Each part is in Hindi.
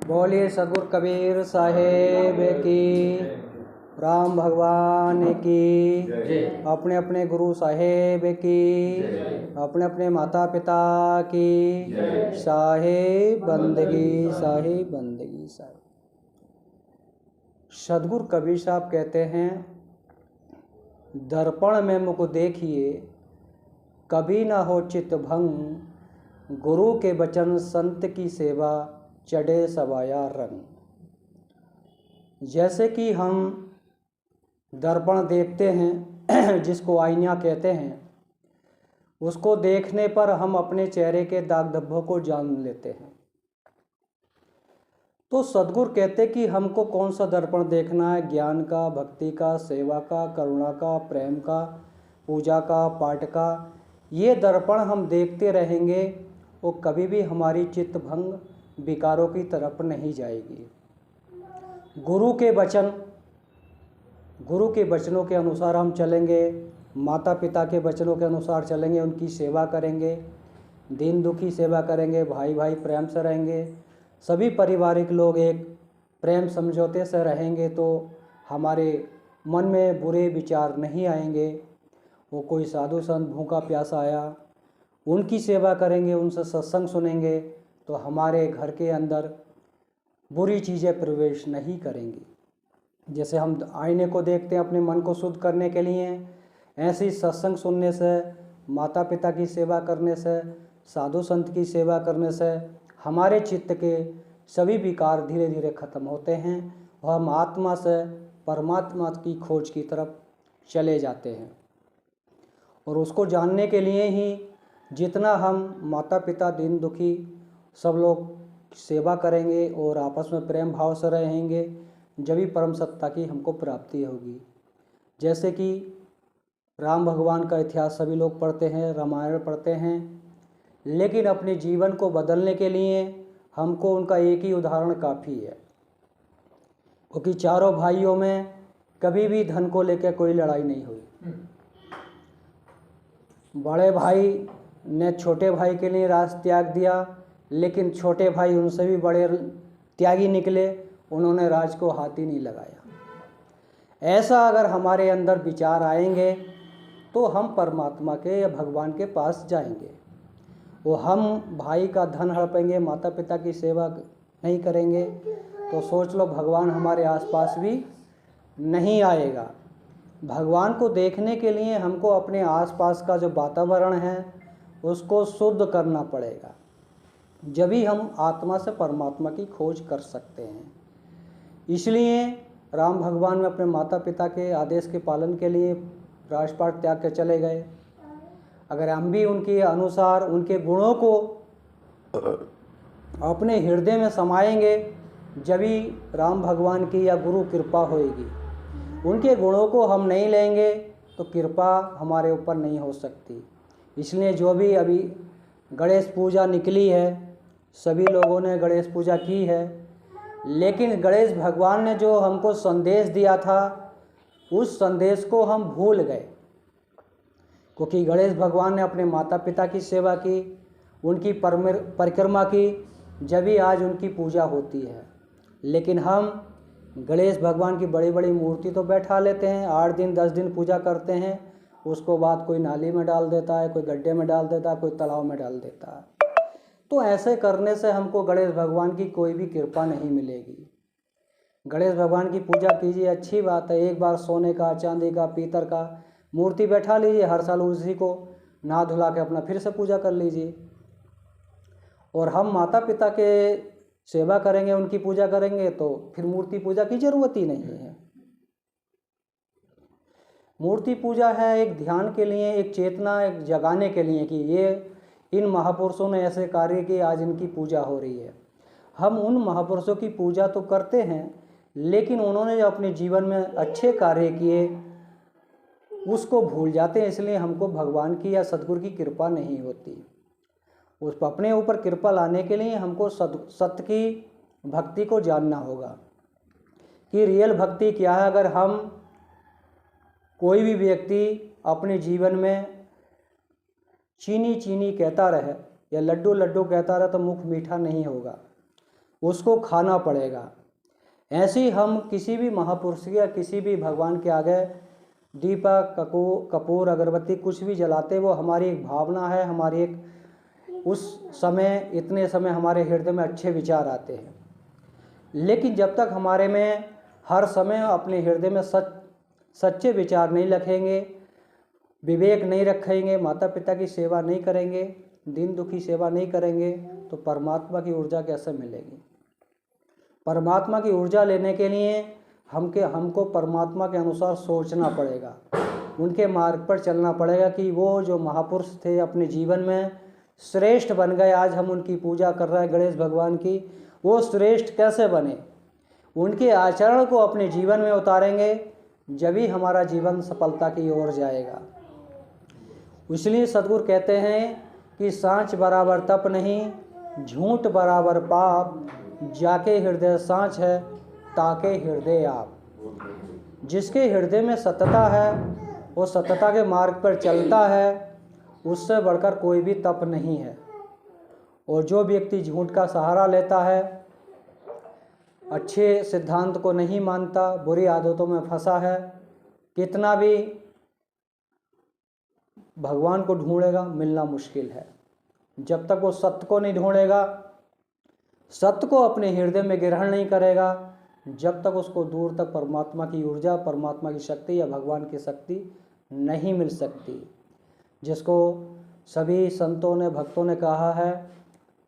बोलिए सदगुरु कबीर साहेब की, राम भगवान की, अपने अपने गुरु साहेब की, अपने अपने माता पिता की साहेब बंदगी साहेब बंदगी साहेब। सदगुरु कबीर साहब कहते हैं, दर्पण में मुख देखिए कभी ना हो चित भंग, गुरु के वचन संत की सेवा चढ़े सवाया रंग। जैसे कि हम दर्पण देखते हैं जिसको आईना कहते हैं, उसको देखने पर हम अपने चेहरे के दाग धब्बों को जान लेते हैं। तो सदगुरु कहते कि हमको कौन सा दर्पण देखना है, ज्ञान का, भक्ति का, सेवा का, करुणा का, प्रेम का, पूजा का, पाठ का। ये दर्पण हम देखते रहेंगे वो कभी भी हमारी चित्त भंग विकारों की तरफ नहीं जाएगी। गुरु के वचनों के अनुसार हम चलेंगे, माता पिता के वचनों के अनुसार चलेंगे, उनकी सेवा करेंगे, दीन दुखी सेवा करेंगे, भाई भाई प्रेम से रहेंगे, सभी पारिवारिक लोग एक प्रेम समझौते से रहेंगे तो हमारे मन में बुरे विचार नहीं आएंगे। वो कोई साधु संत भूखा प्यासा आया, उनकी सेवा करेंगे, उनसे सत्संग सुनेंगे तो हमारे घर के अंदर बुरी चीज़ें प्रवेश नहीं करेंगी। जैसे हम आईने को देखते हैं अपने मन को शुद्ध करने के लिए, ऐसे ही सत्संग सुनने से, माता पिता की सेवा करने से, साधु संत की सेवा करने से हमारे चित्त के सभी विकार धीरे धीरे खत्म होते हैं और हम आत्मा से परमात्मा की खोज की तरफ चले जाते हैं। और उसको जानने के लिए ही जितना हम माता पिता, दीन दुखी सब लोग सेवा करेंगे और आपस में प्रेम भाव से रहेंगे, जब भी परम सत्ता की हमको प्राप्ति होगी। जैसे कि राम भगवान का इतिहास सभी लोग पढ़ते हैं, रामायण पढ़ते हैं, लेकिन अपने जीवन को बदलने के लिए हमको उनका एक ही उदाहरण काफ़ी है। क्योंकि चारों भाइयों में कभी भी धन को लेकर कोई लड़ाई नहीं हुई। बड़े भाई ने छोटे भाई के लिए राज त्याग दिया, लेकिन छोटे भाई उनसे भी बड़े त्यागी निकले, उन्होंने राज को हाथ ही नहीं लगाया। ऐसा अगर हमारे अंदर विचार आएंगे तो हम परमात्मा के या भगवान के पास जाएंगे। वो हम भाई का धन हड़पेंगे, माता पिता की सेवा नहीं करेंगे तो सोच लो भगवान हमारे आसपास भी नहीं आएगा। भगवान को देखने के लिए हमको अपने आसपास का जो वातावरण है उसको शुद्ध करना पड़ेगा, जब ही हम आत्मा से परमात्मा की खोज कर सकते हैं। इसलिए राम भगवान में अपने माता पिता के आदेश के पालन के लिए राजपाट त्याग के चले गए। अगर हम भी उनके अनुसार उनके गुणों को अपने हृदय में समाएंगे, जब ही राम भगवान की या गुरु कृपा होएगी। उनके गुणों को हम नहीं लेंगे तो कृपा हमारे ऊपर नहीं हो सकती। इसलिए जो भी अभी गणेश पूजा निकली है, सभी लोगों ने गणेश पूजा की है, लेकिन गणेश भगवान ने जो हमको संदेश दिया था उस संदेश को हम भूल गए। क्योंकि गणेश भगवान ने अपने माता पिता की सेवा की, उनकी परिक्रमा की, जब भी आज उनकी पूजा होती है। लेकिन हम गणेश भगवान की बड़ी बड़ी मूर्ति तो बैठा लेते हैं, 8 दिन 10 दिन पूजा करते हैं, उसको बाद कोई नाली में डाल देता है, कोई गड्ढे में डाल देता है, कोई तालाब में डाल देता है। तो ऐसे करने से हमको गणेश भगवान की कोई भी कृपा नहीं मिलेगी। गणेश भगवान की पूजा कीजिए, अच्छी बात है। एक बार सोने का, चांदी का, पीतल का मूर्ति बैठा लीजिए, हर साल उसी को नहा धुला के अपना फिर से पूजा कर लीजिए। और हम माता पिता के सेवा करेंगे, उनकी पूजा करेंगे तो फिर मूर्ति पूजा की जरूरत ही नहीं है। मूर्ति पूजा है एक ध्यान के लिए, एक चेतना एक जगाने के लिए कि ये इन महापुरुषों ने ऐसे कार्य किए, आज इनकी पूजा हो रही है। हम उन महापुरुषों की पूजा तो करते हैं, लेकिन उन्होंने जो अपने जीवन में अच्छे कार्य किए उसको भूल जाते हैं। इसलिए हमको भगवान की या सद्गुरु की कृपा नहीं होती। उस अपने ऊपर कृपा लाने के लिए हमको सत्य की भक्ति को जानना होगा कि रियल भक्ति क्या है। अगर हम कोई भी व्यक्ति अपने जीवन में चीनी चीनी कहता रहे या लड्डू लड्डू कहता रहे तो मुख मीठा नहीं होगा। उसको खाना पड़ेगा। ऐसे ही हम किसी भी महापुरुष या किसी भी भगवान के आगे दीपक कपूर अगरबत्ती कुछ भी जलाते, वो हमारी एक भावना है, हमारी एक उस समय इतने समय हमारे हृदय में अच्छे विचार आते हैं। लेकिन जब तक हमारे में हर समय अपने हृदय में सच्चे विचार नहीं रखेंगे, विवेक नहीं रखेंगे, माता पिता की सेवा नहीं करेंगे, दीन दुखी सेवा नहीं करेंगे, तो परमात्मा की ऊर्जा कैसे मिलेगी। परमात्मा की ऊर्जा लेने के लिए हमको परमात्मा के अनुसार सोचना पड़ेगा, उनके मार्ग पर चलना पड़ेगा कि वो जो महापुरुष थे अपने जीवन में श्रेष्ठ बन गए, आज हम उनकी पूजा कर रहे हैं गणेश भगवान की, वो श्रेष्ठ कैसे बने, उनके आचरण को अपने जीवन में उतारेंगे, जब ही हमारा जीवन सफलता की ओर जाएगा। इसलिए सद्गुरु कहते हैं कि सांच बराबर तप नहीं, झूठ बराबर पाप, जाके हृदय सांच है ताके हृदय आप। जिसके हृदय में सतता है, वो सतता के मार्ग पर चलता है, उससे बढ़कर कोई भी तप नहीं है। और जो व्यक्ति झूठ का सहारा लेता है, अच्छे सिद्धांत को नहीं मानता, बुरी आदतों में फंसा है, कितना भी भगवान को ढूंढेगा मिलना मुश्किल है। जब तक वो सत्य को नहीं ढूंढेगा, सत्य को अपने हृदय में ग्रहण नहीं करेगा, जब तक उसको दूर तक परमात्मा की ऊर्जा, परमात्मा की शक्ति या भगवान की शक्ति नहीं मिल सकती। जिसको सभी संतों ने, भक्तों ने कहा है,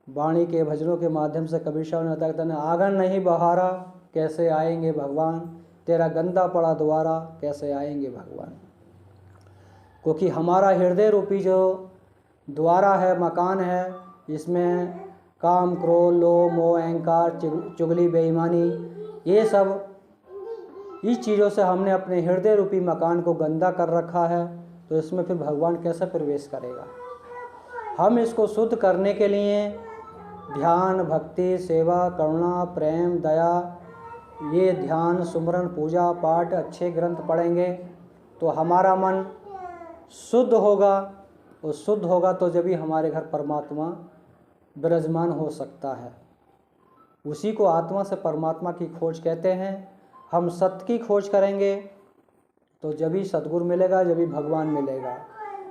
वाणी के भजनों के माध्यम से कबीर साहब ने बताया था, आंगन नहीं बहारा कैसे आएंगे भगवान, तेरा गंदा पड़ा द्वारा कैसे आएंगे भगवान। क्योंकि हमारा हृदय रूपी जो द्वारा है, मकान है, इसमें काम, क्रोध, लोभ, मोह, अहंकार, चुगली, बेईमानी, ये सब इस चीज़ों से हमने अपने हृदय रूपी मकान को गंदा कर रखा है, तो इसमें फिर भगवान कैसे प्रवेश करेगा। हम इसको शुद्ध करने के लिए ध्यान, भक्ति, सेवा, करुणा, प्रेम, दया, ये ध्यान, सुमरन, पूजा पाठ, अच्छे ग्रंथ पढ़ेंगे तो हमारा मन शुद्ध होगा, और शुद्ध होगा तो जब भी हमारे घर परमात्मा विराजमान हो सकता है। उसी को आत्मा से परमात्मा की खोज कहते हैं। हम सत्य की खोज करेंगे तो जब भी सद्गुरु मिलेगा, जब भी भगवान मिलेगा।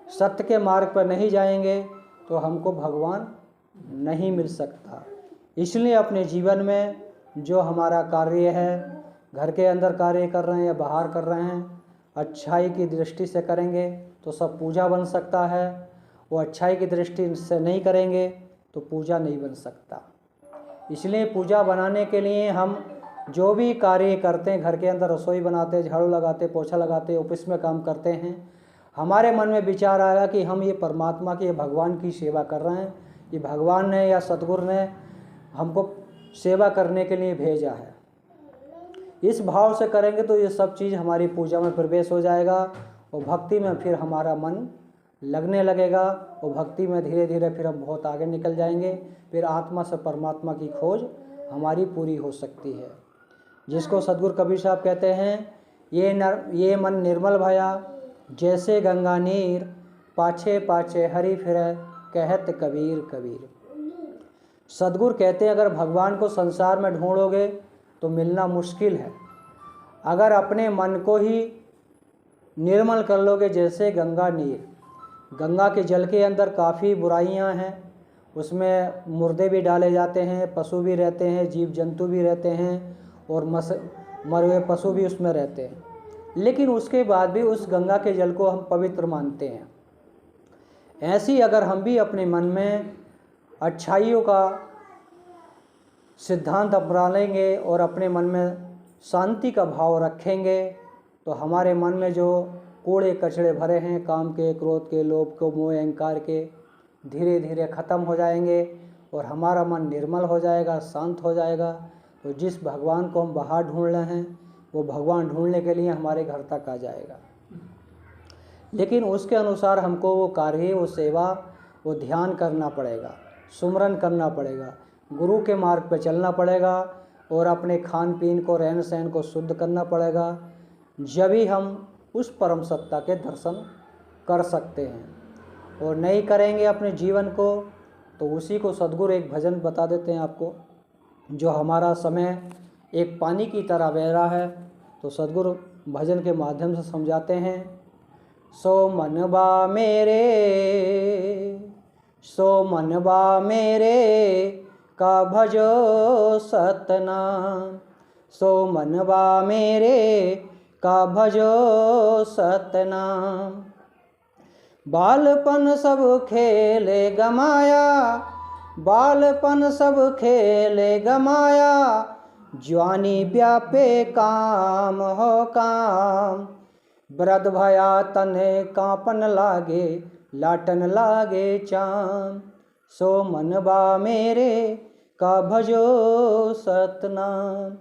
सत्य के मार्ग पर नहीं जाएंगे तो हमको भगवान नहीं मिल सकता। इसलिए अपने जीवन में जो हमारा कार्य है, घर के अंदर कार्य कर रहे हैं या बाहर कर रहे हैं, अच्छाई की दृष्टि से करेंगे तो सब पूजा बन सकता है। वो अच्छाई की दृष्टि से नहीं करेंगे तो पूजा नहीं बन सकता। इसलिए पूजा बनाने के लिए हम जो भी कार्य करते हैं, घर के अंदर रसोई बनाते, झाड़ू लगाते, पोछा लगाते, ऑफिस में काम करते हैं, हमारे मन में विचार आएगा कि हम ये परमात्मा की, ये भगवान की सेवा कर रहे हैं, ये भगवान ने या सद्गुरु ने हमको सेवा करने के लिए भेजा है। इस भाव से करेंगे तो ये सब चीज़ हमारी पूजा में प्रवेश हो जाएगा, और भक्ति में फिर हमारा मन लगने लगेगा, और भक्ति में धीरे धीरे फिर हम बहुत आगे निकल जाएंगे। फिर आत्मा से परमात्मा की खोज हमारी पूरी हो सकती है। जिसको सद्गुरु कबीर साहब कहते हैं, ये मन निर्मल भया जैसे गंगा नीर, पाछे पाछे हरि फिरे कहत कबीर कबीर। सद्गुरु कहते हैं अगर भगवान को संसार में ढूंढोगे तो मिलना मुश्किल है। अगर अपने मन को ही निर्मल कर लोगे जैसे गंगा नीर, गंगा के जल के अंदर काफ़ी बुराइयां हैं, उसमें मुर्दे भी डाले जाते हैं, पशु भी रहते हैं, जीव जंतु भी रहते हैं, और मरे हुए पशु भी उसमें रहते हैं, लेकिन उसके बाद भी उस गंगा के जल को हम पवित्र मानते हैं। ऐसी अगर हम भी अपने मन में अच्छाइयों का सिद्धांत अपना लेंगे और अपने मन में शांति का भाव रखेंगे तो हमारे मन में जो कूड़े कचड़े भरे हैं, काम के, क्रोध के, लोभ के, मोह अहंकार के, धीरे धीरे ख़त्म हो जाएंगे और हमारा मन निर्मल हो जाएगा, शांत हो जाएगा। तो जिस भगवान को हम बाहर ढूंढ रहे हैं वो भगवान ढूंढने के लिए हमारे घर तक आ जाएगा। लेकिन उसके अनुसार हमको वो कार्य, वो सेवा, वो ध्यान करना पड़ेगा, सुमरन करना पड़ेगा, गुरु के मार्ग पर चलना पड़ेगा, और अपने खान पीन को, रहन सहन को शुद्ध करना पड़ेगा। जब ही हम उस परम सत्ता के दर्शन कर सकते हैं। और नहीं करेंगे अपने जीवन को तो उसी को सद्गुरु एक भजन बता देते हैं आपको, जो हमारा समय एक पानी की तरह बह रहा है। तो सद्गुरु भजन के माध्यम से समझाते हैं, सो मनवा मेरे, सो मनवा मेरे का भजो सतनाम, सो मनवा मेरे का भजो सतनाम। बालपन सब खेले गमाया, बालपन सब खेले गमाया, ज्वानी व्यापे काम हो काम। वृद्ध भया तने कांपन लागे, लाटन लागे चाम, सो मनवा मेरे का भजो सतनाम।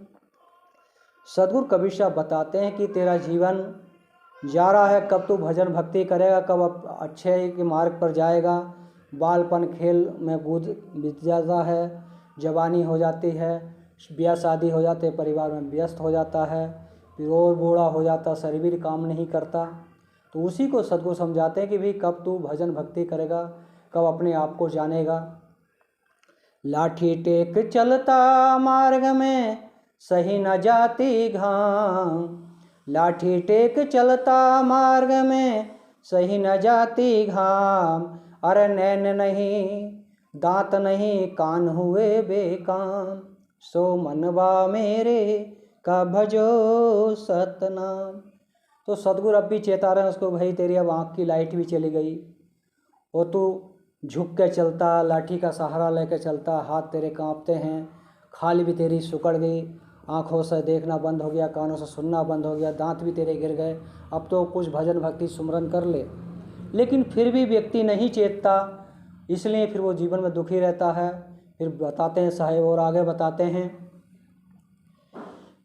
सद्गुरु कबीर साहब बताते हैं कि तेरा जीवन जा रहा है, कब तू भजन भक्ति करेगा, कब अच्छे के मार्ग पर जाएगा। बालपन खेल में कूद बीत जाता है, जवानी हो जाती है, ब्याह शादी हो जाते, परिवार में व्यस्त हो जाता है, फिर और बूढ़ा हो जाता, शरीर भी काम नहीं करता। तो उसी को सद्गुरु समझाते हैं कि भाई कब तू भजन भक्ति करेगा, कब अपने आप को जानेगा। लाठी टेक चलता मार्ग में सही न जाती घाम, लाठी टेक चलता मार्ग में सही न जाती घाम। अरे नैन नहीं दांत नहीं कान हुए बेकाम, सो मनवा मेरे का भजो सतनाम। तो सद्गुरु अब भी चेता रहे हैं उसको, भाई तेरी अब आँख की लाइट भी चली गई और तू झुक के चलता, लाठी का सहारा लेकर चलता, हाथ तेरे कांपते हैं, खाल भी तेरी सुकड़ गई, आँखों से देखना बंद हो गया, कानों से सुनना बंद हो गया, दांत भी तेरे गिर गए। अब तो कुछ भजन भक्ति सुमरन कर ले, लेकिन फिर भी व्यक्ति नहीं चेतता, इसलिए फिर वो जीवन में दुखी रहता है। फिर बताते हैं साहेब और आगे बताते हैं,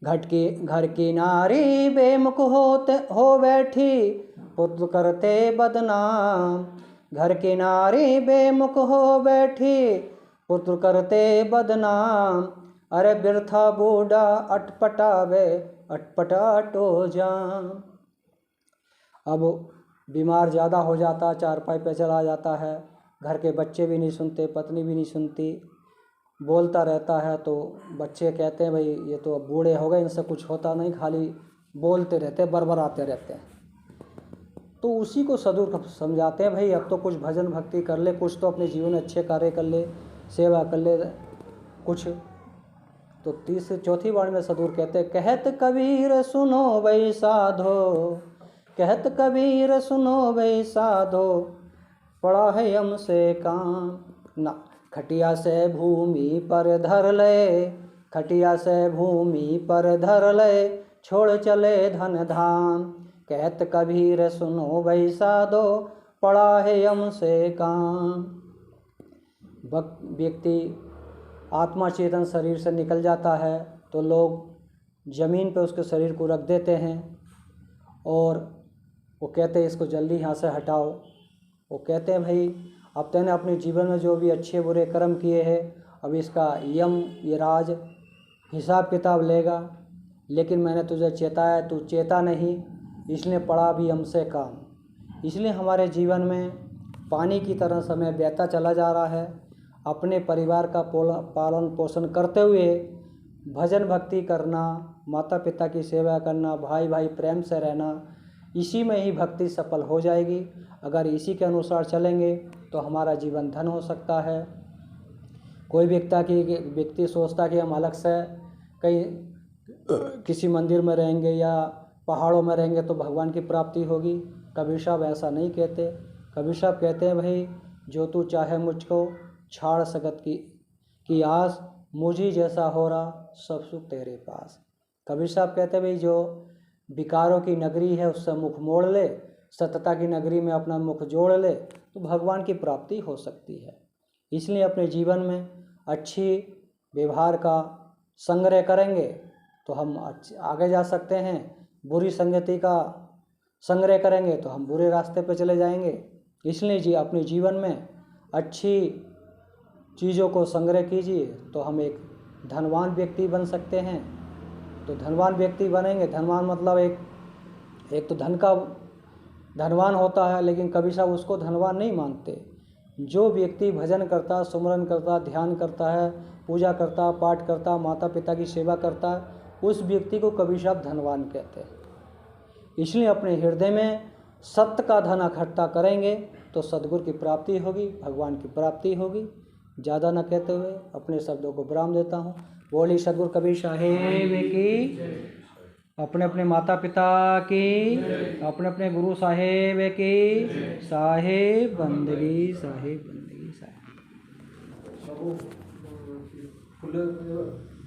घर की नारी बेमुख हो बैठी, पुत्र करते बदनाम। घर की नारी बेमुख हो बैठी, पुत्र करते बदनाम। अरे बिरथा बूढ़ा अटपटावे, अटपटाटो जाम। अब बीमार ज़्यादा हो जाता, चारपाई पे चला जाता है, घर के बच्चे भी नहीं सुनते, पत्नी भी नहीं सुनती, बोलता रहता है। तो बच्चे कहते हैं भाई ये तो अब बूढ़े हो गए, इनसे कुछ होता नहीं, खाली बोलते रहते, बरबराते रहते हैं। तो उसी को सद्गुरु समझाते हैं, भाई अब तो कुछ भजन भक्ति कर ले, कुछ तो अपने जीवन में अच्छे कार्य कर ले, सेवा कर ले कुछ। तो चौथी बार में सद्गुरु कहते हैं, कहत कबीर सुनो भाई साधो, कहत कबीर सुनो भाई साधो, पड़ा है हमसे काम। ना खटिया से भूमि पर धर ले, खटिया से भूमि पर धर ले, छोड़ चले धन धाम। कहत कबीर सुनो भाई साधो, पड़ा है हमसे काम। व्यक्ति आत्मा चेतन शरीर से निकल जाता है तो लोग ज़मीन पर उसके शरीर को रख देते हैं और वो कहते हैं इसको जल्दी यहाँ से हटाओ। वो कहते हैं भाई अब तूने अपने जीवन में जो भी अच्छे बुरे कर्म किए हैं, अब इसका यम ये राज हिसाब किताब लेगा, लेकिन मैंने तुझे चेताया, तू चेता नहीं, इसलिए पड़ा भी हमसे काम। इसलिए हमारे जीवन में पानी की तरह समय बहता चला जा रहा है। अपने परिवार का पालन पोषण करते हुए भजन भक्ति करना, माता पिता की सेवा करना, भाई भाई प्रेम से रहना, इसी में ही भक्ति सफल हो जाएगी। अगर इसी के अनुसार चलेंगे तो हमारा जीवन धन हो सकता है। कोई व्यक्ति सोचता कि हम अलग से कहीं किसी मंदिर में रहेंगे या पहाड़ों में रहेंगे तो भगवान की प्राप्ति होगी। कबीर साहब ऐसा नहीं कहते। कबीर साहब कहते हैं भाई जो तू चाहे मुझको छाड़ सकत की आस, मुझी जैसा हो रहा सब सुख तेरे पास। कबीर साहब कहते हैं भाई जो विकारों की नगरी है उससे मुख मोड़ ले, सतता की नगरी में अपना मुख जोड़ ले तो भगवान की प्राप्ति हो सकती है। इसलिए अपने जीवन में अच्छी व्यवहार का संग्रह करेंगे तो हम आगे जा सकते हैं। बुरी संगति का संग्रह करेंगे तो हम बुरे रास्ते पर चले जाएंगे। इसलिए अपने जीवन में अच्छी चीज़ों को संग्रह कीजिए तो हम एक धनवान व्यक्ति बन सकते हैं। तो धनवान व्यक्ति बनेंगे, धनवान मतलब एक तो धन का धनवान होता है, लेकिन कबीर साहब उसको धनवान नहीं मानते। जो व्यक्ति भजन करता, सुमरन करता, ध्यान करता है, पूजा करता, पाठ करता, माता पिता की सेवा करता है, उस व्यक्ति को कभी सब धनवान कहते हैं। इसलिए अपने हृदय में सत्य का धन इकट्ठा करेंगे तो सद्गुरु की प्राप्ति होगी, भगवान की प्राप्ति होगी। ज़्यादा न कहते हुए अपने शब्दों को विराम देता हूँ। बोली सद्गुरु कबीर साहेब की, अपने अपने माता पिता की, अपने अपने गुरु साहेब की, साहेब बंदगी, साहेब बंदगी, साहेब।